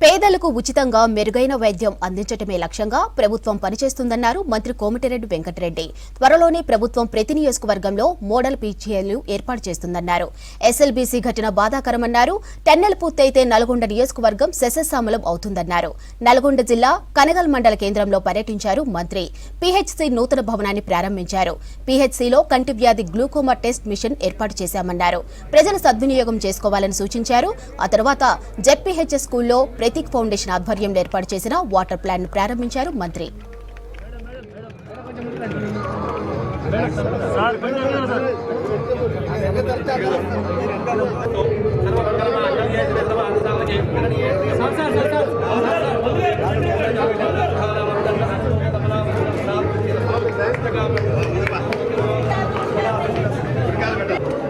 పేదలకు ఉచితంగా మెరుగైన వైద్యం అందించటమే లక్ష్యంగా ప్రభుత్వం పనిచేస్తుందన్నారు మంత్రి కోమటిరెడ్డి వెంకటరెడ్డి. త్వరలోనే ప్రభుత్వం ప్రతి నియోజకవర్గంలో మోడల్ పీజీఐలు ఏర్పాటు చేస్తుందన్నారు. ఎస్ఎల్బీసీ ఘటన బాధాకరమన్నారు. టెన్నెలు పూర్తయితే నల్గొండ నియోజకవర్గం సస్యశ్యామలం అవుతుందన్నారు. నల్గొండ జిల్లా కనగల్ మండల కేంద్రంలో పర్యటించారు మంత్రి. పీహెచ్సీ నూతన భవనాన్ని ప్రారంభించారు. పీహెచ్సీలో కంటి వ్యాధి గ్లూకోమా టెస్ట్ మిషన్ ఏర్పాటు చేశామన్నారు. ప్రజలు సద్వినియోగం చేసుకోవాలని సూచించారు. ఆ తర్వాత జెడ్పీహెచ్ఎస్ స్కూల్లో ప్రతీక్ ఫౌండేషన్ ఆధ్వర్యంలో ఏర్పాటు చేసిన వాటర్ ప్లాంట్ ప్రారంభించారు మంత్రి.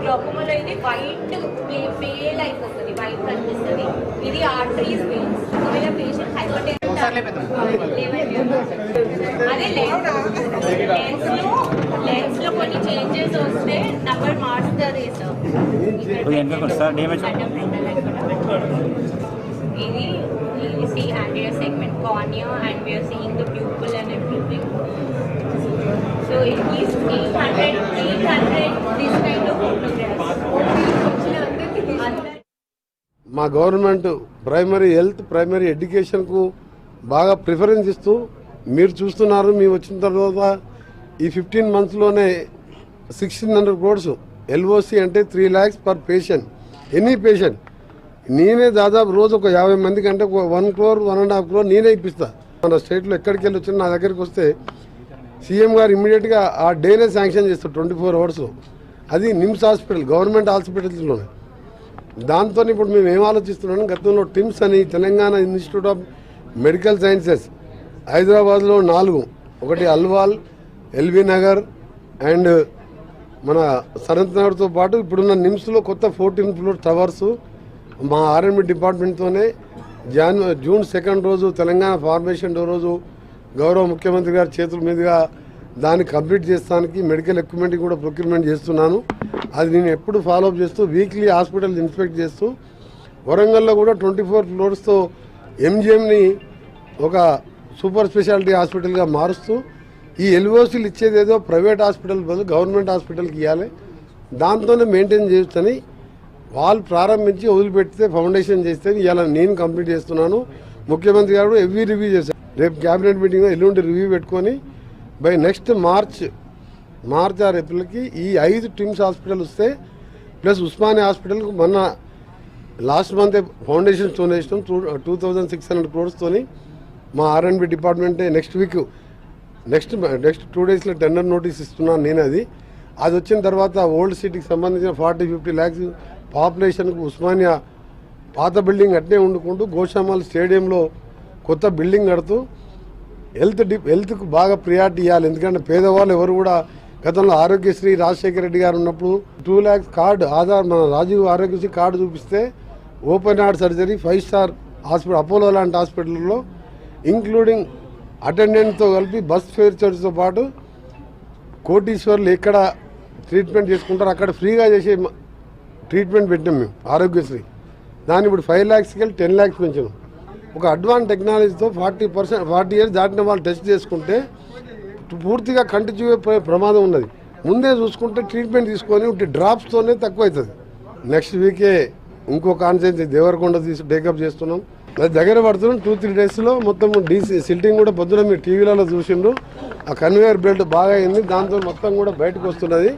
గ్లూకోమాలో ఇది వైట్ పేల్ అయిపోతుంది, వైట్ కనిపిస్తుంది. ఇది ఆర్టరీస్ వెయిన్స్. ఒకవేళ పేషెంట్ హైపర్టెన్షన్ అదే లెన్స్ లో కొన్ని చేంజెస్ వస్తే నంబర్ మారుతుంది సార్. ఇది see anterior segment cornea and we are seeing the pupil and everything. So it is 800 this kind of photographs. మా గవర్నమెంట్ ప్రైమరీ హెల్త్, ప్రైమరీ ఎడ్యుకేషన్కు బాగా preference ఇస్తూ మీరు చూస్తున్నారు. మేము వచ్చిన తర్వాత ఈ 15 monthsలోనే 1600 crores ఎల్ఓసి అంటే 3 lakhs per patient, any patient. నేనే దాదాపు రోజు ఒక 50 మందికి అంటే 1 crore 1.5 crore నేనే ఇప్పిస్తా. మన స్టేట్లో ఎక్కడికి వెళ్ళి వచ్చినా నా దగ్గరికి వస్తే సీఎం గారు ఇమ్మీడియట్గా ఆ డేనే శాంక్షన్ చేస్తారు 24 hours. అది నిమ్స్ హాస్పిటల్, గవర్నమెంట్ హాస్పిటల్స్లోనే. దాంతో ఇప్పుడు మేము ఏం ఆలోచిస్తున్నాం, గతంలో టిమ్స్ అని Telangana institute of medical sciences హైదరాబాద్లో 4, ఒకటి అల్వాల్, ఎల్బీ నగర్ అండ్ మన సనత్ నగర్తో పాటు ఇప్పుడున్న నిమ్స్లో కొత్త 14 floor టవర్స్ మా ఆర్ఎండ్బి డిపార్ట్మెంట్తోనే జూన్ 2 రోజు తెలంగాణ ఫార్మేషన్ డే రోజు గౌరవ ముఖ్యమంత్రి గారి చేతుల మీదుగా దాన్ని కంప్లీట్ చేస్తానికి మెడికల్ ఎక్విప్మెంట్ కూడా ప్రొక్యూర్మెంట్ చేస్తున్నాను. అది నేను ఎప్పుడు ఫాలోఅప్ చేస్తూ వీక్లీ హాస్పిటల్ ఇన్స్పెక్ట్ చేస్తూ వరంగల్లో కూడా 24 floors ఎంజిఎంని ఒక సూపర్ స్పెషాలిటీ హాస్పిటల్గా మారుస్తూ ఈ ఎల్ఓసీలు ఇచ్చేది ఏదో ప్రైవేట్ హాస్పిటల్ బదులు గవర్నమెంట్ హాస్పిటల్కి ఇవ్వాలి, దాంతోనే మెయింటైన్ చేయొచ్చని వాళ్ళు ప్రారంభించి వదిలిపెడితే ఫౌండేషన్ చేస్తే ఇలా నేను కంప్లీట్ చేస్తున్నాను. ముఖ్యమంత్రి గారు ఎవ్రీ రివ్యూ చేశారు. రేపు క్యాబినెట్ మీటింగ్లో ఎల్లుండి రివ్యూ పెట్టుకొని బై నెక్స్ట్ మార్చ్ ఆర్ ఏప్రిల్కి ఈ 5 టిమ్స్ హాస్పిటల్ వస్తే ప్లస్ ఉస్మానియా హాస్పిటల్కి మొన్న last month foundation donation 2600 crores మా ఆర్ఎండ్బి డిపార్ట్మెంటే నెక్స్ట్ 2 daysలో టెండర్ నోటీస్ ఇస్తున్నాను నేను. అది వచ్చిన తర్వాత ఓల్డ్ సిటీకి సంబంధించిన 40-50 lakhs పాపులేషన్కు ఉస్మానియా పాత బిల్డింగ్ అట్నే వండుకుంటూ గోషామాల్ స్టేడియంలో కొత్త బిల్డింగ్ కడుతూ హెల్త్కు బాగా ప్రియారిటీ ఇవ్వాలి. ఎందుకంటే పేదవాళ్ళు ఎవరు కూడా గతంలో ఆరోగ్యశ్రీ రాజశేఖర రెడ్డి గారు ఉన్నప్పుడు 2 lakhs కార్డు ఆధార్ మన రాజీవ్ ఆరోగ్యశ్రీ కార్డు చూపిస్తే open heart surgery 5 star hospital Apollo లాంటి హాస్పిటల్లో ఇంక్లూడింగ్ అటెండెంట్తో కలిపి బస్ ఫేర్ చార్జ్తో పాటు కోటీశ్వర్లు ఎక్కడ ట్రీట్మెంట్ చేసుకుంటారో అక్కడ ఫ్రీగా చేసే ట్రీట్మెంట్ పెట్టాం మేము ఆరోగ్యశ్రీ. దాన్ని ఇప్పుడు 5 lakhsకి వెళ్ళి 10 lakhs పెంచాము. ఒక అడ్వాన్స్ టెక్నాలజీతో 40 years దాటిన వాళ్ళు టెస్ట్ చేసుకుంటే పూర్తిగా కంటి చూపే ప్రమాదం ఉన్నది. ముందే చూసుకుంటే ట్రీట్మెంట్ తీసుకొని డ్రాప్స్తోనే తక్కువ అవుతుంది. నెక్స్ట్ వీకే ఇంకో కాన్సెన్స్ దేవరకొండ టేకప్ చేస్తున్నాం. అది దగ్గర పడుతున్నాం. 2-3 daysలో మొత్తం సిల్టింగ్ కూడా పొద్దున మీరు టీవీలలో చూసిండ్రు. ఆ కన్వేయర్ బెల్ట్ బాగా అయింది, దాంతో మొత్తం కూడా బయటకు వస్తున్నది.